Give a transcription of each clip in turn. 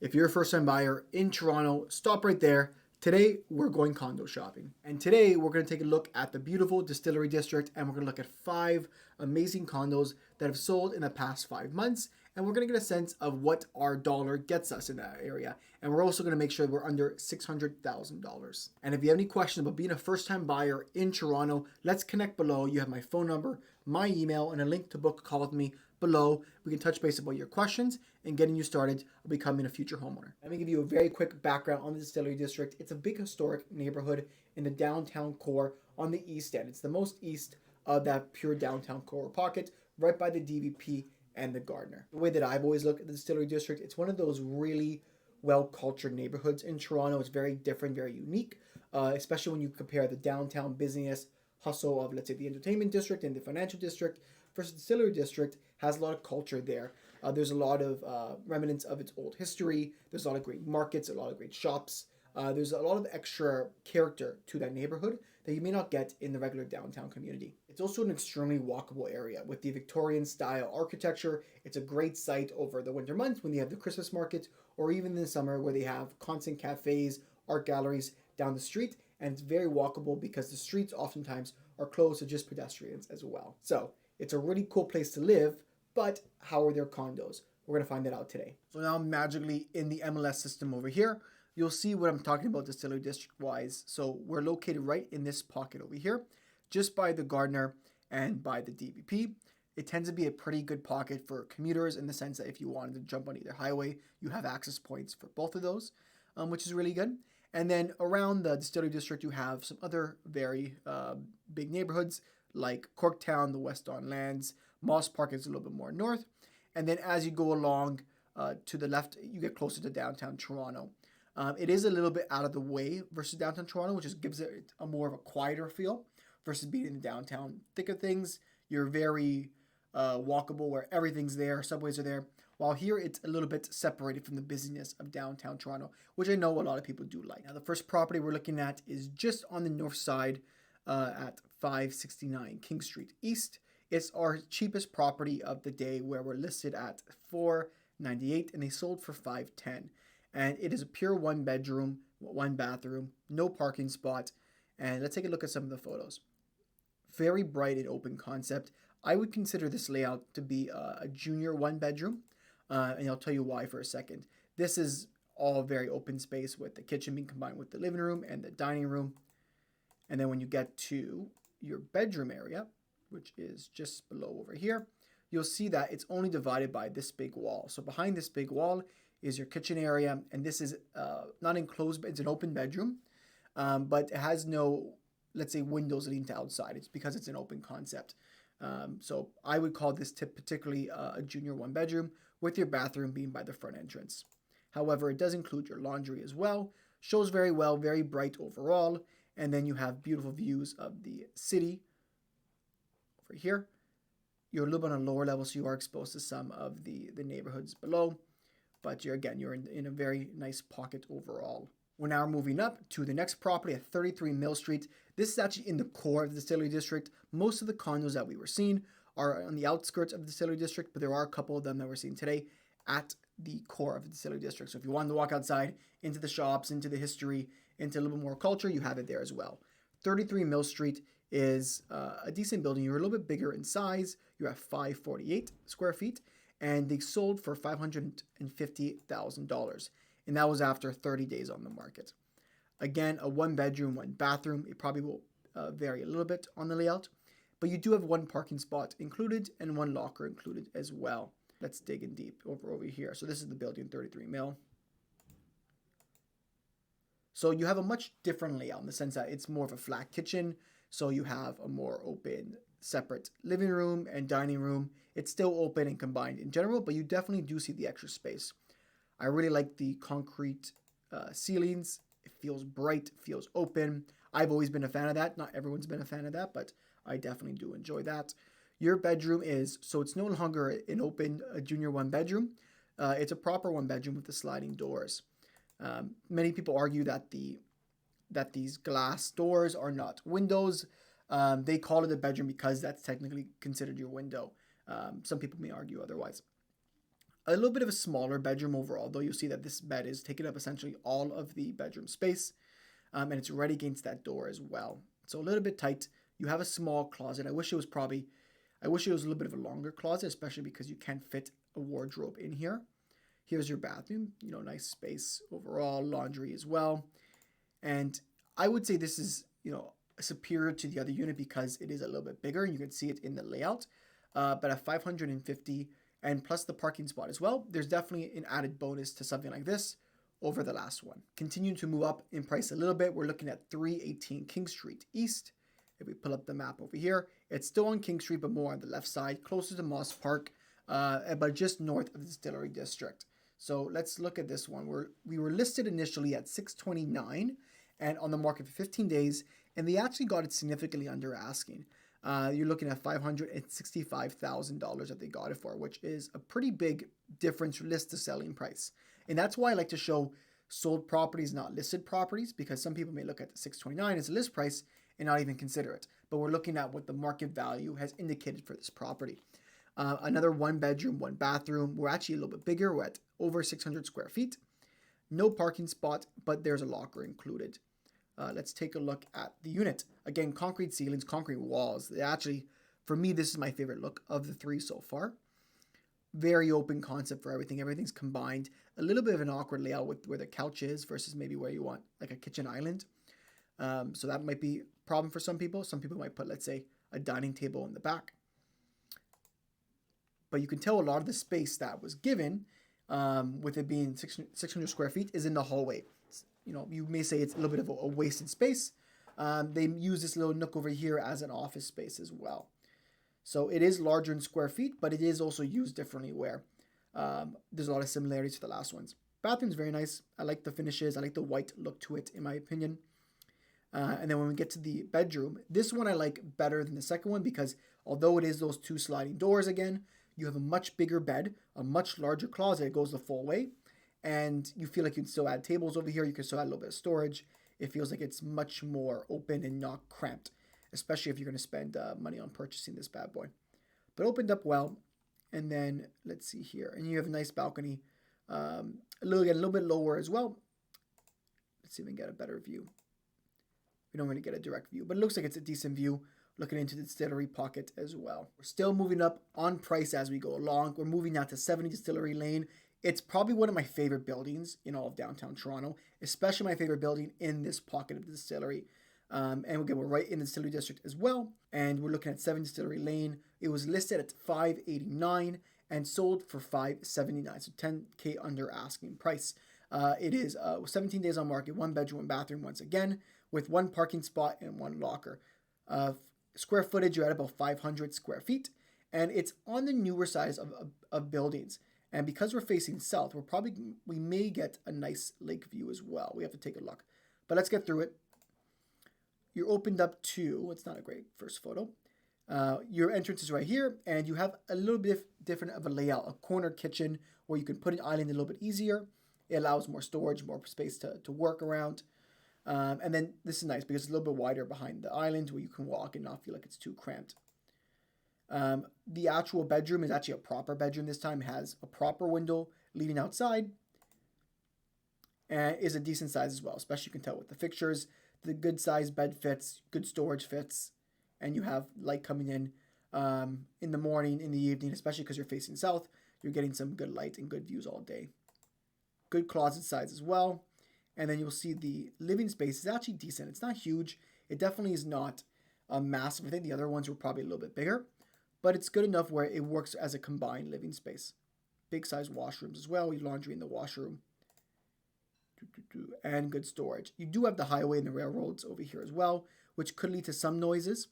If you're a first-time buyer in Toronto, stop right there. Today, we're going condo shopping. And today, we're going to take a look at the beautiful Distillery District, and we're going to look at 5 amazing condos that have sold in the past 5 months. And we're going to get a sense of what our dollar gets us in that area. And we're also going to make sure we're under $600,000. And if you have any questions about being a first-time buyer in Toronto, let's connect below. You have my phone number, my email, and a link to book a call with me below. We can touch base about your questions and getting you started on becoming a future homeowner. Let me give you a very quick background on the Distillery District. It's a big historic neighborhood in the downtown core on the east end. It's the most east of that pure downtown core pocket, right by the DVP and the Gardner. The way that I've always looked at the Distillery District, it's one of those really well-cultured neighborhoods in Toronto. It's very different, very unique, especially when you compare the downtown busyness hustle of, let's say, the entertainment district and the financial district versus the Distillery District has a lot of culture there. There's a lot of remnants of its old history. There's a lot of great markets, a lot of great shops. There's a lot of extra character to that neighborhood that you may not get in the regular downtown community. It's also an extremely walkable area with the Victorian style architecture. It's a great site over the winter months when they have the Christmas market, or even in the summer where they have constant cafes, art galleries down the street. And it's very walkable because the streets oftentimes are closed to just pedestrians as well. So it's a really cool place to live, but how are their condos? We're going to find that out today. So now magically in the MLS system over here, you'll see what I'm talking about Distillery District wise. So we're located right in this pocket over here, just by the Gardner and by the DVP. It tends to be a pretty good pocket for commuters in the sense that if you wanted to jump on either highway, you have access points for both of those, which is really good. And then around the Distillery District, you have some other very big neighborhoods like Corktown, the West Don Lands. Moss Park is a little bit more north. And then as you go along to the left, you get closer to downtown Toronto. It is a little bit out of the way versus downtown Toronto, which just gives it a more of a quieter feel versus being in the downtown thick of things. You're very walkable where everything's there, subways are there. While here, it's a little bit separated from the busyness of downtown Toronto, which I know a lot of people do like. Now, the first property we're looking at is just on the north side at 569 King Street East. It's our cheapest property of the day where we're listed at $498 and they sold for $510. And it is a pure 1-bedroom, 1-bathroom, no parking spot. And let's take a look at some of the photos. Very bright and open concept. I would consider this layout to be a junior 1-bedroom. And I'll tell you why for a second. This is all very open space with the kitchen being combined with the living room and the dining room. And then when you get to your bedroom area, which is just below over here, you'll see that it's only divided by this big wall. So behind this big wall is your kitchen area, and this is not enclosed, but it's an open bedroom, but it has no, let's say, windows leading to outside. It's because it's an open concept. So I would call this particularly a junior 1-bedroom with your bathroom being by the front entrance. However, it does include your laundry as well. Shows very well, very bright overall. And then you have beautiful views of the city over here. You're a little bit on a lower level, so you are exposed to some of the neighborhoods below. But you're in a very nice pocket overall. We're now moving up to the next property at 33 Mill Street. This is actually in the core of the Distillery District. Most of the condos that we were seeing are on the outskirts of the Distillery District, but there are a couple of them that we're seeing today at the core of the Distillery District. So if you wanted to walk outside into the shops, into the history, into a little bit more culture, you have it there as well. 33 Mill Street is a decent building. You're a little bit bigger in size. You're at 548 square feet, and they sold for $550,000. And that was after 30 days on the market. Again, a 1-bedroom, 1-bathroom. It probably will vary a little bit on the layout, but you do have 1 parking spot included and 1 locker included as well. Let's dig in deep over here. So this is the building 33 Mill. So you have a much different layout in the sense that it's more of a flat kitchen. So you have a more open, separate living room and dining room. It's still open and combined in general, but you definitely do see the extra space. I really like the concrete ceilings. It feels bright, feels open. I've always been a fan of that. Not everyone's been a fan of that, but I definitely do enjoy that. Your bedroom so it's no longer an open junior 1-bedroom. It's a proper 1-bedroom with the sliding doors. Many people argue that these glass doors are not windows. They call it a bedroom because that's technically considered your window. Some people may argue otherwise. A little bit of a smaller bedroom overall, though you'll see that this bed is taking up essentially all of the bedroom space, and it's right against that door as well. So a little bit tight. You have a small closet. I wish it was a little bit of a longer closet, especially because you can't fit a wardrobe in here. Here's your bathroom, nice space overall, laundry as well. And I would say this is, superior to the other unit because it is a little bit bigger and you can see it in the layout. But at 550 and plus the parking spot as well, there's definitely an added bonus to something like this over the last one. Continuing to move up in price a little bit, we're looking at 318 King Street East. If we pull up the map over here, it's still on King Street, but more on the left side, closer to Moss Park, but just north of the Distillery District. So let's look at this one. We were listed initially at $629 and on the market for 15 days, and they actually got it significantly under asking. You're looking at $565,000 that they got it for, which is a pretty big difference list to selling price. And that's why I like to show sold properties, not listed properties, because some people may look at the $629 as a list price and not even consider it. But we're looking at what the market value has indicated for this property. Another 1 bedroom, 1 bathroom. We're actually a little bit bigger. We're at over 600 square feet. No parking spot, but there's a locker included. Let's take a look at the unit. Again, concrete ceilings, concrete walls. They actually, for me, this is my favorite look of the 3 so far. Very open concept for everything. Everything's combined. A little bit of an awkward layout with where the couch is versus maybe where you want like a kitchen island. So that might be a problem for some people. Some people might put, let's say, a dining table in the back. But you can tell a lot of the space that was given, with it being 600 square feet, is in the hallway. You may say it's a little bit of a wasted space. They use this little nook over here as an office space as well. So it is larger in square feet, but it is also used differently where there's a lot of similarities to the last ones. Bathroom's very nice. I like the finishes. I like the white look to it, in my opinion. And then when we get to the bedroom, this one I like better than the second one because although it is those 2 sliding doors again, you have a much bigger bed, a much larger closet. It goes the full way. And you feel like you can still add tables over here. You can still add a little bit of storage. It feels like it's much more open and not cramped, especially if you're going to spend money on purchasing this bad boy. But opened up well. And then let's see here. And you have a nice balcony, a little bit lower as well. Let's see if we can get a better view. We don't really get a direct view, but it looks like it's a decent view looking into the Distillery pocket as well. We're still moving up on price as we go along. We're moving now to 70 Distillery Lane. It's probably one of my favorite buildings in all of downtown Toronto, especially my favorite building in this pocket of the Distillery. And again, we're right in the Distillery District as well. And we're looking at 7 Distillery Lane. It was listed at $589 and sold for $579, so $10K under asking price. It is 17 days on market, 1 bedroom, 1 bathroom once again, with 1 parking spot and 1 locker. Square footage, you're at about 500 square feet, and it's on the newer size of buildings. And because we're facing south, we may get a nice lake view as well. We have to take a look. But let's get through it. You're opened up to, it's not a great first photo. Your entrance is right here, and you have a little bit different of a layout, a corner kitchen where you can put an island a little bit easier. It allows more storage, more space to work around. And then this is nice because it's a little bit wider behind the island where you can walk and not feel like it's too cramped. The actual bedroom is actually a proper bedroom this time. It has a proper window leading outside and is a decent size as well, especially you can tell with the fixtures. The good size bed fits, good storage fits, and you have light coming in the morning, in the evening, especially because you're facing south. You're getting some good light and good views all day. Good closet size as well. And then you'll see the living space is actually decent. It's not huge. It definitely is not massive. I think the other ones were probably a little bit bigger, but it's good enough where it works as a combined living space. Big size washrooms as well. We have laundry in the washroom. And good storage. You do have the highway and the railroads over here as well, which could lead to some noises.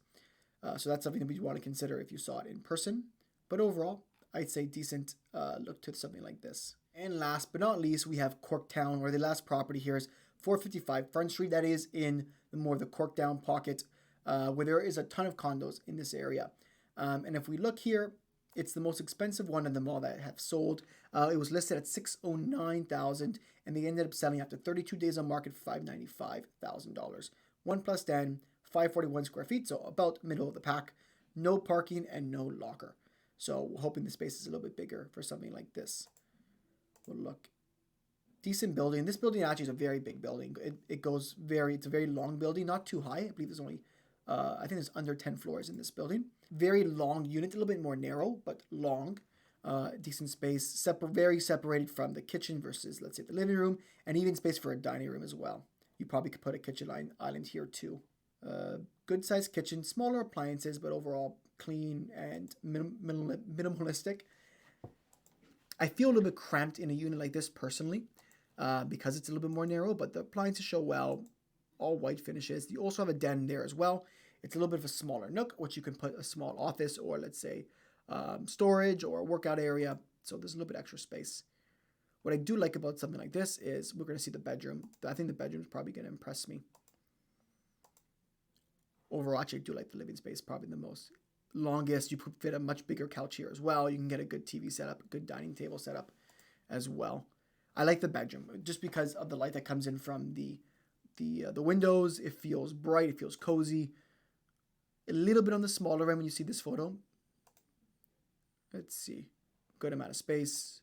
So that's something that we want to consider if you saw it in person. But overall, I'd say decent look to something like this. And last but not least, we have Corktown, where the last property here is 455 Front Street. That is in the more of the Corktown pocket, where there is a ton of condos in this area. And if we look here, it's the most expensive one of them all that have sold. It was listed at $609,000, and they ended up selling after 32 days on market for $595,000. 1+10, 541 square feet, so about middle of the pack. No parking and no locker. So we're hoping the space is a little bit bigger for something like this. we'll look. Decent building. This building actually is a very big building. It's a very long building, not too high. I believe there's only, I think there's under 10 floors in this building. Very long unit, a little bit more narrow, but long. Decent space, very separated from the kitchen versus, let's say, the living room, and even space for a dining room as well. You probably could put a kitchen island here too. Good sized kitchen, smaller appliances, but overall clean and minimalistic. I feel a little bit cramped in a unit like this personally, because it's a little bit more narrow, but the appliances show well, all white finishes. You also have a den there as well. It's a little bit of a smaller nook, which you can put a small office or, let's say, storage or a workout area. So there's a little bit extra space. What I do like about something like this is we're going to see the bedroom. I think the bedroom is probably going to impress me. Overall, actually, I do like the living space probably the most. Longest, you could fit a much bigger couch here as well. You can get a good TV setup, a good dining table setup as well. I like the bedroom just because of the light that comes in from the windows. It feels bright, it feels cozy. A little bit on the smaller end when you see this photo. Let's see, good amount of space.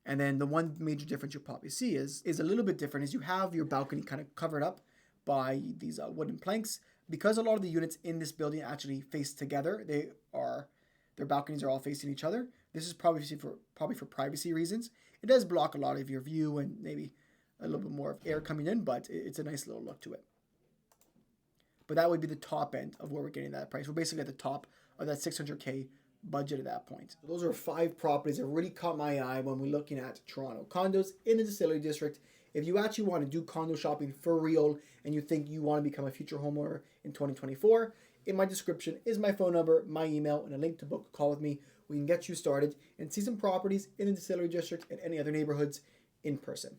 And then the one major difference you'll probably see is a little bit different is you have your balcony kind of covered up by these wooden planks. Because a lot of the units in this building actually face together, their balconies are all facing each other. This is probably for privacy reasons. It does block a lot of your view and maybe a little bit more of air coming in, but it's a nice little look to it. But that would be the top end of where we're getting that price. We're basically at the top of that $600K budget at that point. Those are 5 properties that really caught my eye when we're looking at Toronto condos in the Distillery District. If you actually want to do condo shopping for real and you think you want to become a future homeowner in 2024, in my description is my phone number, my email, and a link to book a call with me. We can get you started and see some properties in the Distillery District and any other neighborhoods in person.